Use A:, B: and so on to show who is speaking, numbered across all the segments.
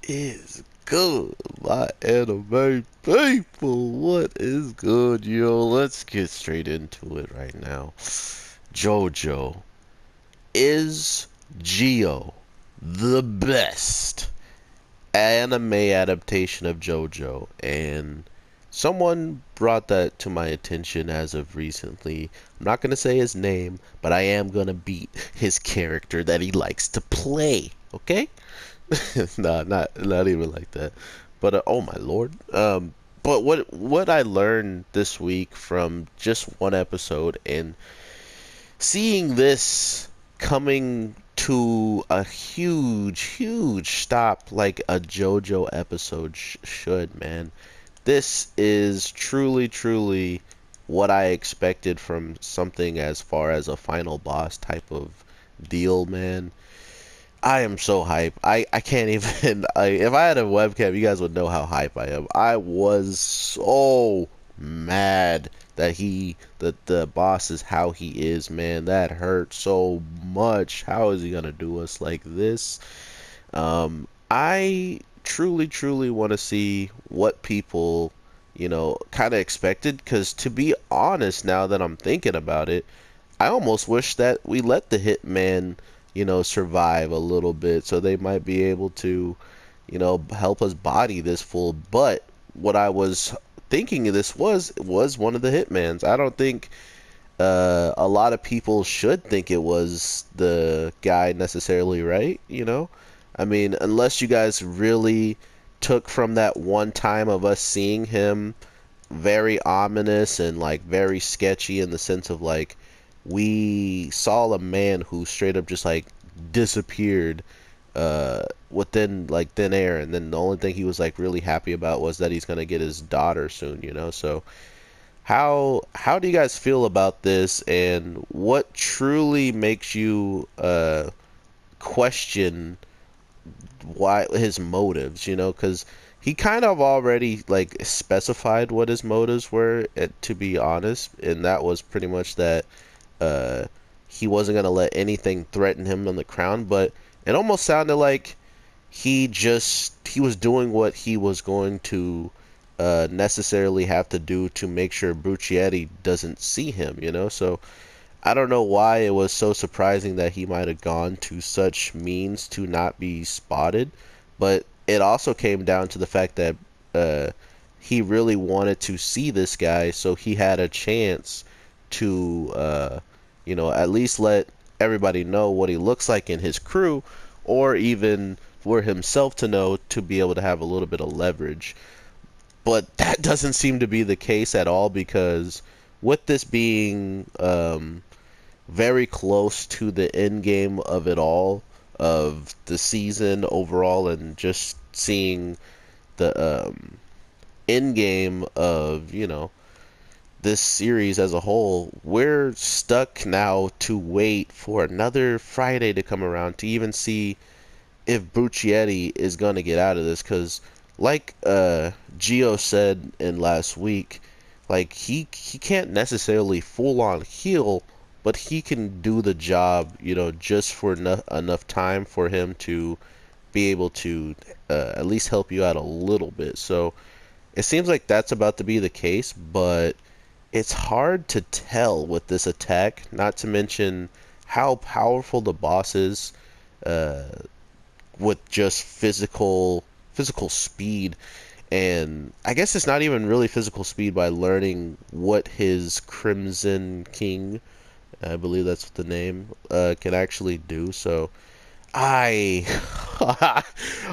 A: is good, my anime people? What is good, yo? Let's get straight into it right now. JoJo, is Geo the best anime adaptation of JoJo? And someone brought that to my attention as of recently. I'm not gonna say his name, but I am gonna beat his character that he likes to play. Okay? Nah, not even like that. But oh my lord. But what I learned this week from just one episode and seeing this coming to a huge stop like a JoJo episode should, man. This is truly what I expected from something as far as a final boss type of deal, man. I am so hype. I can't even. If I had a webcam, you guys would know how hype I am. I was so mad that the boss is how he is, man. That hurt so much. How is he gonna do us like this? I truly want to see what people, kind of expected. Because to be honest, now that I'm thinking about it, I almost wish that we let the hitman, survive a little bit so they might be able to, help us body this fool. But what I was thinking of this was one of the hitmans. I don't think a lot of people should think it was the guy necessarily, right? I mean, unless you guys really took from that one time of us seeing him very ominous and like very sketchy in the sense of like we saw a man who straight up just like disappeared within like thin air, and then the only thing he was like really happy about was that he's gonna get his daughter soon. So how do you guys feel about this, and what truly makes you question why his motives, because he kind of already like specified what his motives were, to be honest, and that was pretty much that uh, he wasn't gonna let anything threaten him on the crown. But it almost sounded like he was doing what he was going to necessarily have to do to make sure Brucietti doesn't see him. So I don't know why it was so surprising that he might have gone to such means to not be spotted, but it also came down to the fact that uh, he really wanted to see this guy, so he had a chance to, at least let everybody know what he looks like in his crew, or even for himself to know to be able to have a little bit of leverage. But that doesn't seem to be the case at all, because with this being very close to the end game of it all, of the season overall, and just seeing the end game of, this series as a whole, we're stuck now to wait for another Friday to come around to even see if Buccietti is going to get out of this. Because, like Gio said in last week, like he can't necessarily full on heal, but he can do the job, just for enough time for him to be able to at least help you out a little bit. So it seems like that's about to be the case, but it's hard to tell with this attack, not to mention how powerful the boss is uh, with just physical speed. And I guess it's not even really physical speed by learning what his Crimson King, I believe that's the name, can actually do. So I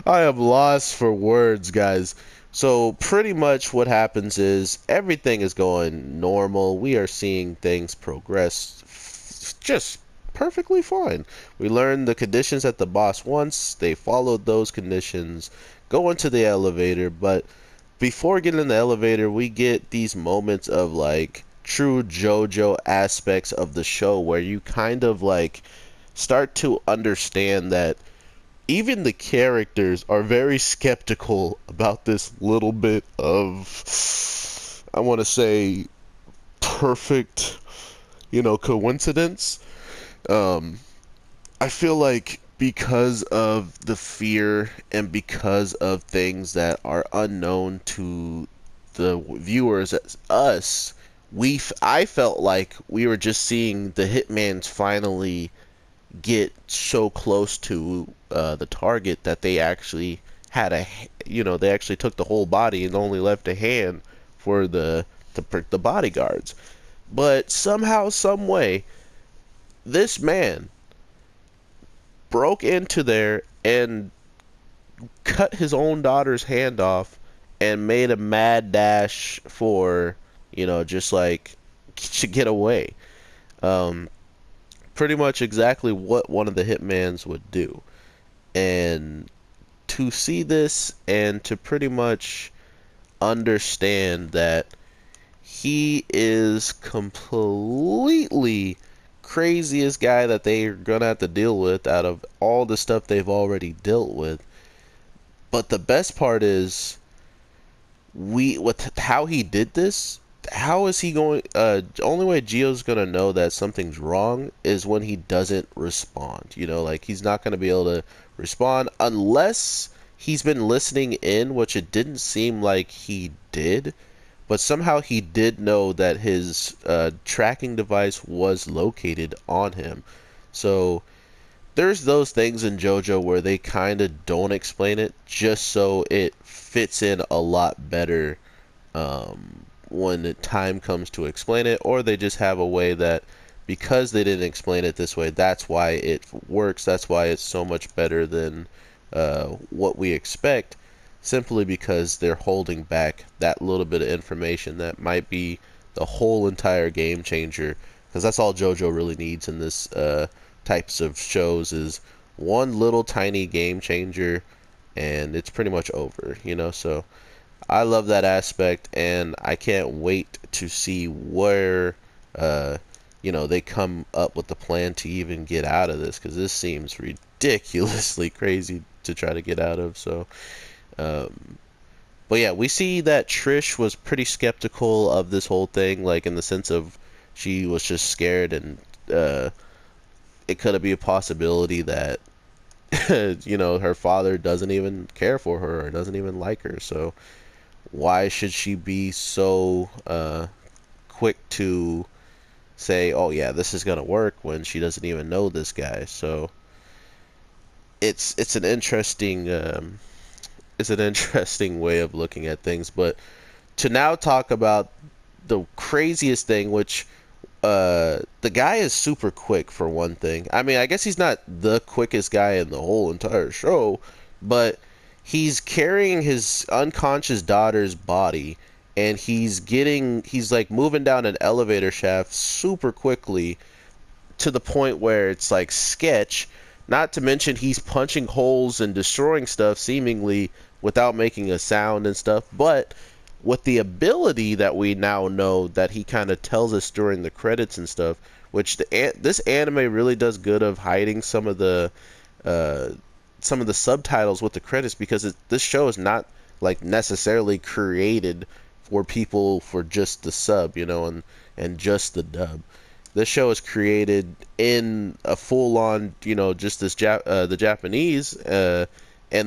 A: I am lost for words, guys. So pretty much what happens is everything is going normal. We are seeing things progress just perfectly fine. We learned the conditions that the boss wants. They followed those conditions. Go into the elevator, but before getting in the elevator, we get these moments of like true JoJo aspects of the show where you kind of like start to understand that even the characters are very skeptical about this little bit of, I want to say, perfect, coincidence. Um, I feel like because of the fear and because of things that are unknown to the viewers as us, I felt like we were just seeing the hitmans finally get so close to the target that they actually had they actually took the whole body and only left a hand for the bodyguards. But somehow, some way, this man broke into there and cut his own daughter's hand off and made a mad dash for, just like to get away. Um, Pretty much exactly what one of the hitmans would do. And to see this and to pretty much understand that he is completely craziest guy that they're gonna have to deal with out of all the stuff they've already dealt with. But the best part is with how he did this, how is he going only way Gio's gonna know that something's wrong is when he doesn't respond. Like he's not gonna be able to respond unless he's been listening in, which it didn't seem like he did. But somehow he did know that his tracking device was located on him. So there's those things in JoJo where they kind of don't explain it just so it fits in a lot better when the time comes to explain it, or they just have a way that because they didn't explain it this way, that's why it works. That's why it's so much better than what we expect, simply because they're holding back that little bit of information that might be the whole entire game changer. Because that's all JoJo really needs in this types of shows is one little tiny game changer, and it's pretty much over. So I love that aspect, and I can't wait to see where they come up with the plan to even get out of this, because this seems ridiculously crazy to try to get out of. So but yeah, we see that Trish was pretty skeptical of this whole thing, like in the sense of she was just scared, and it could be a possibility that her father doesn't even care for her or doesn't even like her. So why should she be so quick to say, oh yeah, this is gonna work, when she doesn't even know this guy? So it's an interesting way of looking at things. But to now talk about the craziest thing, which the guy is super quick for one thing. I mean, I guess he's not the quickest guy in the whole entire show, but he's carrying his unconscious daughter's body, and he's like moving down an elevator shaft super quickly to the point where it's like sketch. Not to mention he's punching holes and destroying stuff seemingly without making a sound and stuff, but with the ability that we now know that he kind of tells us during the credits and stuff, which this anime really does good of hiding some of the subtitles with the credits, because this show is not like necessarily created for people for just the sub, and just the dub. This show is created in a full-on, just the Japanese, and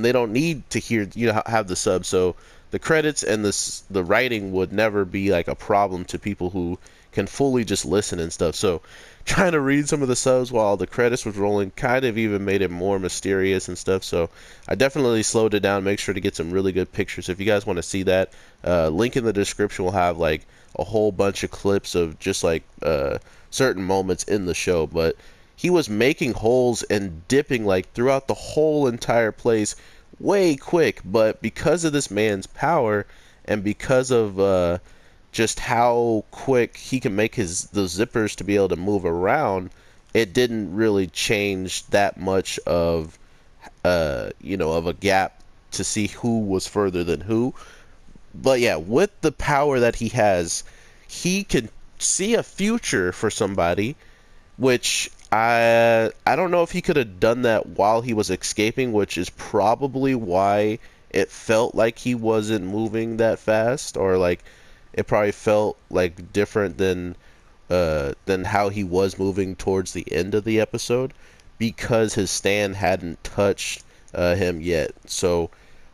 A: they don't need to hear, have the sub. So the credits and the writing would never be like a problem to people who can fully just listen and stuff. So trying to read some of the subs while the credits was rolling kind of even made it more mysterious and stuff. So I definitely slowed it down, make sure to get some really good pictures. If you guys want to see that, link in the description will have like a whole bunch of clips of just like certain moments in the show. But he was making holes and dipping like throughout the whole entire place way quick, but because of this man's power and because of just how quick he can make the zippers to be able to move around, it didn't really change that much of of a gap to see who was further than who. But yeah, with the power that he has, he can see a future for somebody, which I don't know if he could have done that while he was escaping, which is probably why it felt like he wasn't moving that fast, or like it probably felt like different than how he was moving towards the end of the episode. because his stand hadn't touched him yet. So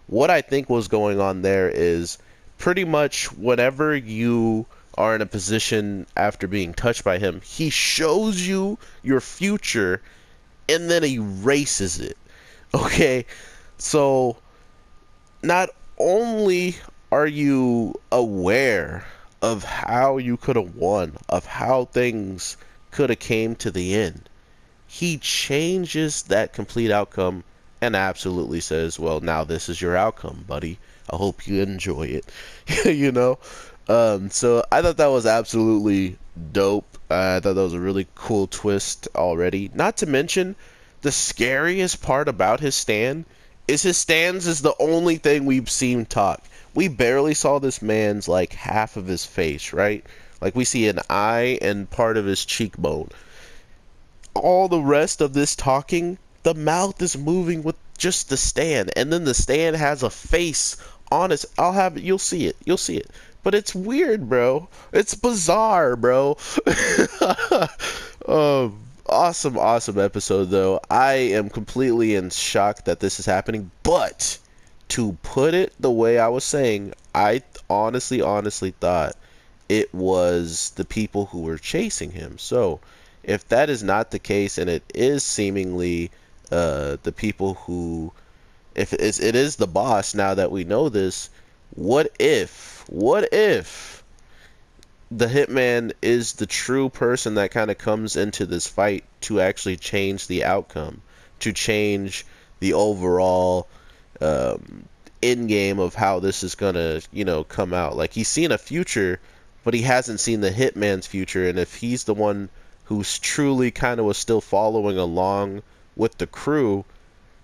A: what I think was going on there is pretty much whenever you are in a position after being touched by him, he shows you your future and then erases it. Okay? So not only are you aware of how you could have won, of how things could have came to the end, he changes that complete outcome and absolutely says, well, now this is your outcome, buddy. I hope you enjoy it. you know? So I thought that was absolutely dope. I thought that was a really cool twist already. Not to mention, the scariest part about his stand is his stands is the only thing we've seen talk. We barely saw this man's like half of his face, right? Like we see an eye and part of his cheekbone. All the rest of this talking, the mouth is moving with just the stand, and then the stand has a face on it. You'll see it. You'll see it. But it's weird, bro. It's bizarre, bro. Awesome, awesome episode, though. I am completely in shock that this is happening, but to put it the way I was saying, I honestly thought it was the people who were chasing him. So, if that is not the case, and it is seemingly the people who, if it is the boss, now that we know this, what if the hitman is the true person that kind of comes into this fight to actually change the outcome, to change the overall end game of how this is gonna, come out. Like, he's seen a future, but he hasn't seen the hitman's future, and if he's the one who's truly kind of was still following along with the crew,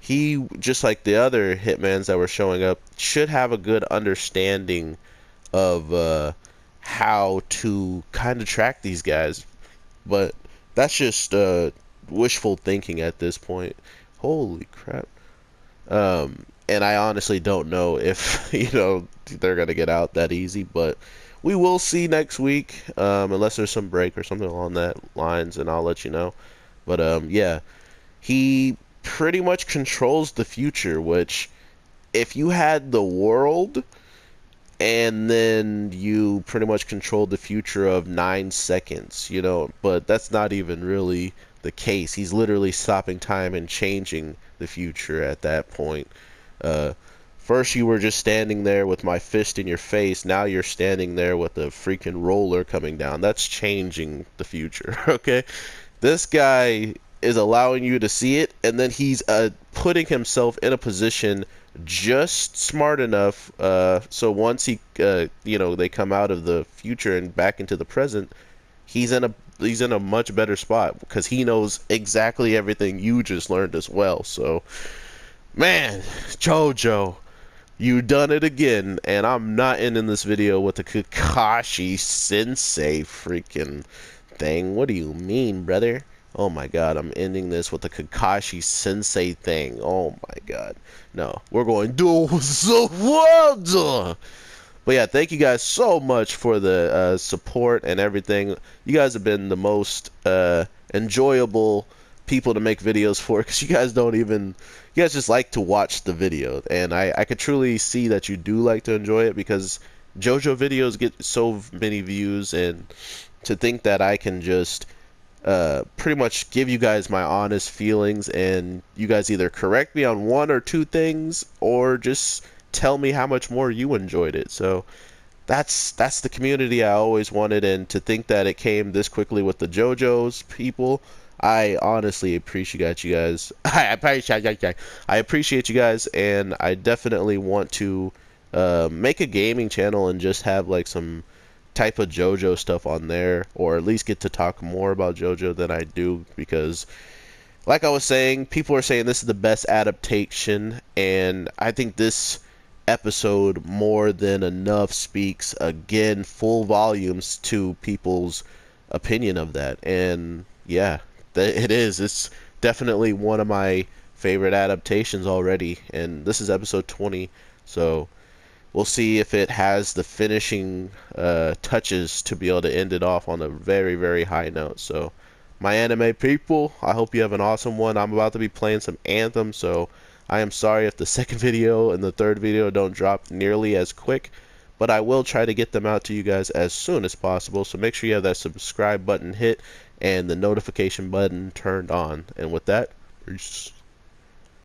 A: he, just like the other hitmans that were showing up, should have a good understanding of how to kind of track these guys. But that's just wishful thinking at this point. Holy crap. And I honestly don't know if, they're going to get out that easy, but we will see next week, unless there's some break or something along that lines, and I'll let you know. But yeah, he pretty much controls the future, which if you had the world and then you pretty much controlled the future of 9 seconds, but that's not even really the case. He's literally stopping time and changing the future at that point. First you were just standing there with my fist in your face. Now you're standing there with a freaking roller coming down. That's changing the future, okay? This guy is allowing you to see it, and then he's putting himself in a position just smart enough so once they come out of the future and back into the present, he's in a much better spot because he knows exactly everything you just learned as well. So, man, JoJo, you done it again, and I'm not ending this video with the Kakashi Sensei freaking thing. What do you mean, brother? Oh my god, I'm ending this with the Kakashi Sensei thing. Oh my god. No, we're going do the world. But yeah, thank you guys so much for the support and everything. You guys have been the most enjoyable people to make videos for, because you guys just like to watch the video, and I could truly see that you do like to enjoy it, because JoJo videos get so many views, and to think that I can just pretty much give you guys my honest feelings, and you guys either correct me on one or two things, or just tell me how much more you enjoyed it. So that's the community I always wanted, and to think that it came this quickly with the JoJo's people, I honestly appreciate you guys. I appreciate you guys, and I definitely want to make a gaming channel and just have like some type of JoJo stuff on there, or at least get to talk more about JoJo than I do, because like I was saying, people are saying this is the best adaptation, and I think this episode more than enough speaks again full volumes to people's opinion of that. And yeah, it's definitely one of my favorite adaptations already, and this is episode 20, so we'll see if it has the finishing touches to be able to end it off on a very, very high note. So my anime people, I hope you have an awesome one. I'm about to be playing some Anthem, so I am sorry if the second video and the third video don't drop nearly as quick, but I will try to get them out to you guys as soon as possible. So make sure you have that subscribe button hit and the notification button turned on. And with that, peace.